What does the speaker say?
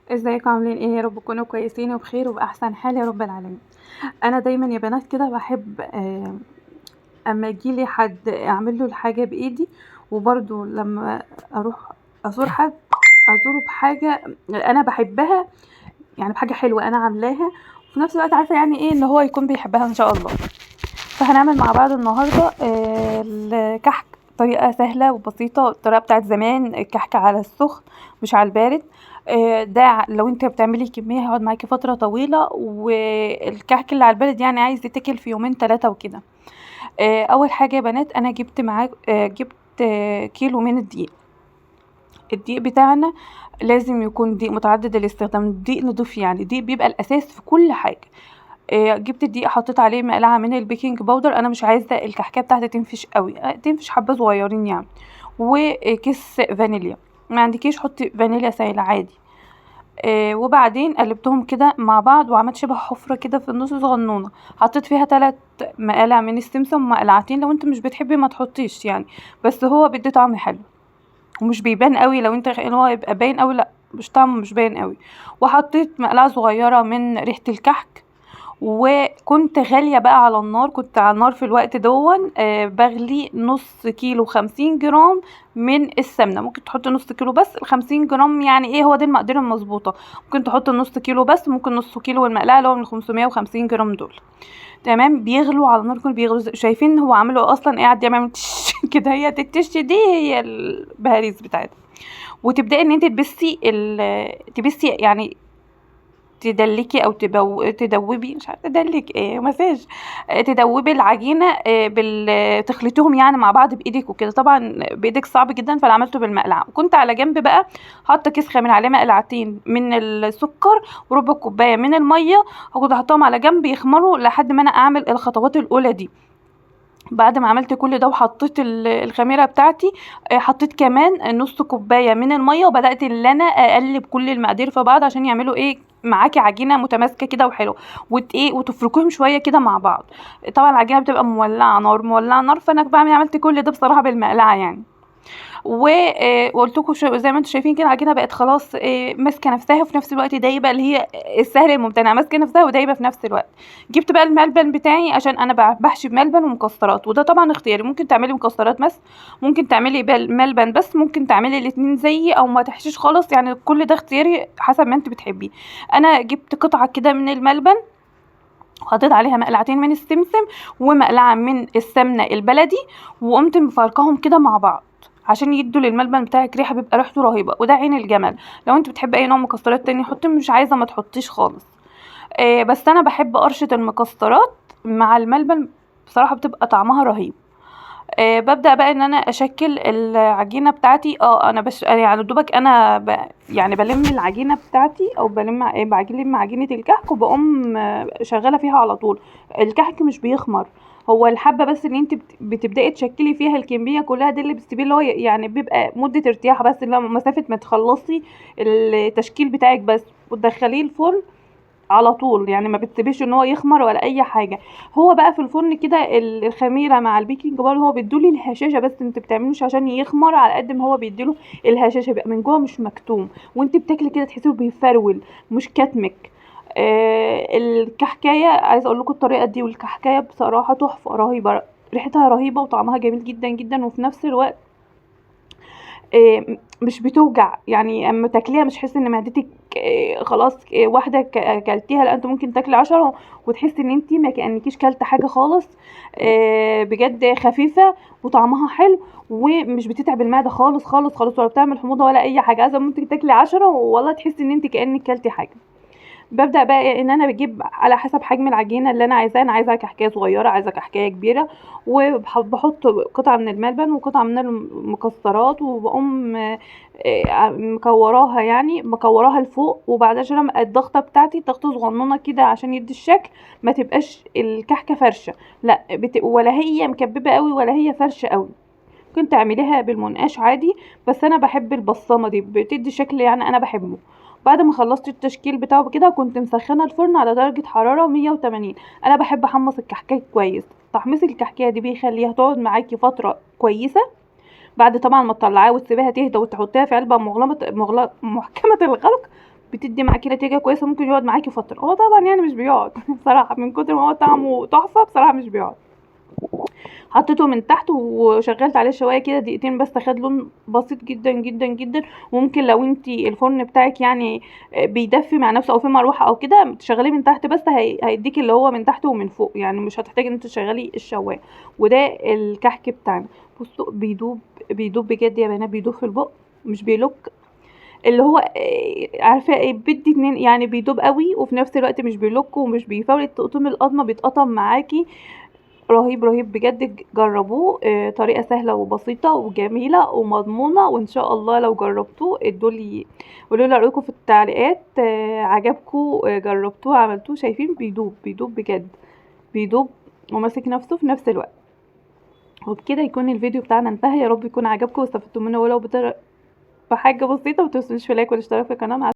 ازيكم عاملين ايه؟ يا رب تكونوا كويسين وبخير وبأحسن حال يا رب العالمين. انا دايما يا بنات كده بحب اما يجيلي حد اعمل له الحاجه بايدي، وبرضو لما اروح ازور حد ازوره بحاجه انا بحبها، يعني بحاجه حلوه انا عاملاها، وفي نفس الوقت عارفه يعني ايه ان هو يكون بيحبها ان شاء الله. فهنعمل مع بعض النهارده الكحك، طريقه سهله وبسيطه، الطريقه بتاعت زمان، الكحك على السخن مش على البارد. ده لو انت بتعملي كميه هيقعد معاكي فتره طويله، والكحك اللي على البارد يعني عايز يتاكل في يومين ثلاثه وكده. اول حاجه يا بنات انا جبت معاك جبت كيلو من الدقيق. الدقيق بتاعنا لازم يكون دقيق متعدد الاستخدام، دقيق نضيف، يعني دقيق بيبقى الاساس في كل حاجه. جبت الدقيق حطيت عليه مقلعه من البيكنج باودر، انا مش عايزه الكحكه بتاعتي تنفش قوي، تنفش حبه صغيرين يعني. وكيس فانيليا، ما عندكيش حطي فانيليا سايله عادي. وبعدين قلبتهم كده مع بعض وعملت شبه حفرة كده في النص صغنونة، حطيت فيها 3 مقالع من السمسم، مقلعتين لو انت مش بتحبي ما تحطيش يعني، بس هو بيدي طعم حلو ومش بيبان قوي، لو انت ان هو يبقى باين قوي لا، مش طعمه مش باين قوي. وحطيت مقلعة صغيرة من ريحة الكحك، وكنت غالية بقى على النار، كنت على النار في الوقت دون بغلي نص كيلو 50 جرام من السمنة. ممكن تحط نص كيلو بس، ال50 جرام يعني ايه، هو دي المقدار المظبوطة. ممكن تحط نص كيلو بس، ممكن نص كيلو والمقلاة اللي هو من 550 جرام دول. تمام، بيغلوا على النار، كانوا بيغلوا شايفين هو عامله اصلا قاعد يعمل تش كده، هي التش دي هي البهاريز بتاعتها. وتبدأي ان انت تبسي يعني تدلكي او تدوبي، مش عارفه تدلك ايه، مساج. تدوبي العجينه، تخلطيهم يعني مع بعض بايدك وكده، طبعا بايدك صعب جدا، فانا عملته بالمقلعه. وكنت على جنب بقى حاطه كيس خامل عليه مقلعتين من السكر وربع كوبايه من الميه، كنت هحطهم على جنب يخمروا لحد ما انا اعمل الخطوات الاولى دي. بعد ما عملت كل ده وحطيت الخميره بتاعتي، حطيت كمان نص كوبايه من الميه، وبدات ان انا اقلب كل المقادير في بعض عشان يعملوا ايه معاكي عجينه متماسكه كده وحلوه. وتفركوهم شويه كده مع بعض. طبعا العجينه بتبقى مولعه نار، فانا بعمل عملت كل ده بصراحه بالمقلعه يعني. وقلت لكم زي ما انتم شايفين كده العجينه بقت خلاص ماسكه نفسها، وفي نفس الوقت دايبه، اللي هي السهل الممتنع، ماسكه نفسها ودايبه في نفس الوقت. جبت بقى الملبن بتاعي عشان انا بحشي بملبن ومكسرات، وده طبعا اختياري، ممكن تعملي مكسرات بس، ممكن تعملي ملبن بس، ممكن تعملي الاتنين زيي او ما تحشيش خالص، يعني كل ده اختياري حسب ما انت بتحبيه. انا جبت قطعه كده من الملبن، وحطيت عليها مقلعتين من السمسم ومقلعه من السمنه البلدي، وقمت مفركاهم كده مع بعض عشان يدوا للملبن بتاعك ريحه، بيبقى ريحته رهيبه، وده عين الجمل. لو انت بتحبي اي نوع مكسرات تاني حطي، مش عايزه ما تحطيش خالص. بس انا بحب قرشه المكسرات مع الملبن، بصراحه بتبقى طعمها رهيب. ببدأ بقى ان انا اشكل العجينة بتاعتي، انا يعني دوبك انا يعني بلم العجينة بتاعتي، او بلم عجينة الكحك، وبقوم شغالة فيها على طول. الكحك مش بيخمر، هو الحبة بس ان انت بتبدأي تشكلي فيها الكمية كلها، دي اللي بتسيبيه، اللي هو يعني بيبقى مدة ارتياح بس، اللي هو مسافة ما تخلصي التشكيل بتاعك بس، وتدخليه الفرن على طول، يعني ما بتسيبيش ان هو يخمر ولا اي حاجه. هو بقى في الفرن كده الخميره مع البيكنج باودر هو بيدولي الهشاشه بس، انت بتعملوش عشان يخمر على قد ما هو بيديله الهشاشه، بيبقى من جوه مش مكتوم، وانت بتاكلي كده تحسيه بيفرول مش كتمك. الكحكايه عايزه اقول لكم الطريقه دي، والكحكايه بصراحه تحفه رهيبه، ريحتها رهيبه وطعمها جميل جدا جدا، وفي نفس الوقت مش بتوجع، يعني اما تاكليها مش تحسي ان معدتك خلاص واحده اكلتيها، لا انت ممكن تاكلي 10 وتحسي ان انت ما كانكيش كلت حاجه خالص. بجد خفيفه وطعمها حلو، ومش بتتعب المعده خالص خالص خالص، ولا بتعمل حموضه ولا اي حاجه، عايزه ممكن تاكلي 10 والله تحسي ان انت كانك كلتي حاجه. ببدأ بقى ان انا بجيب على حسب حجم العجينة اللي انا عايزاها، انا عايزاها كحكاية صغيرة، عايزة كحكاية كبيرة، وبحط قطعة من الملبن وقطعة من المكسرات، وبقوم مكوراها، يعني مكوراها لفوق، وبعدين عشان الضغطة بتاعتي ضغطة صغننة كده عشان يدي الشكل، ما تبقاش الكحكة فرشة، لا ولا هي مكببة قوي ولا هي فرشة قوي. ممكن تعمليها بالمنقاش عادي، بس انا بحب البصامه دي، بتدي شكل يعني انا بحبه. بعد ما خلصت التشكيل بتاعه كده، كنت مسخنه الفرن على درجه حراره 180. انا بحب احمص الكحكايه كويس، تحميص الكحكايه دي بيخليها تقعد معاكي فتره كويسه. بعد طبعا ما تطلعيها وتسيبيها تهدى وتحطيها في علبه محكمه الغلق، بتدي معاكي نتيجه كويسه، ممكن يقعد معاكي فتره. هو طبعا يعني مش بيقعد بصراحه من كتر ما هو طعمه تحفه بصراحه مش بيقعد. حطيته من تحت وشغلت عليه شويه كده دقيقتين بس، خد لون بسيط جدا جدا جدا. وممكن لو انتي الفرن بتاعك يعني بيدفي مع نفسه او في مروحه او كده، تشغليه من تحت بس هيديكي اللي هو من تحت ومن فوق، يعني مش هتحتاجي ان انت تشغلي الشوايه. وده الكحك بتاعنا. بصوا بيدوب بجد يا بنات، بيدوب في البق مش بيلوك. اللي هو عارفه بيدي اتنين، يعني بيدوب قوي وفي نفس الوقت مش بيلوك ومش بيفول تقطم القطمه، بيتقطم معاكي. رهيب رهيب بجد، جربوه. طريقة سهلة وبسيطة وجميلة ومضمونة، وان شاء الله لو جربتوه قولولي رأيكم في التعليقات. عجبكم؟ جربتوه عملتوه؟ شايفين بيدوب بجد، بيدوب وماسك نفسه في نفس الوقت. وبكده يكون الفيديو بتاعنا انتهى. يا رب يكون عجبكم واستفدتوا منه ولو بحاجة بسيطة. متنسوش في لايك والاشتراك في القناة.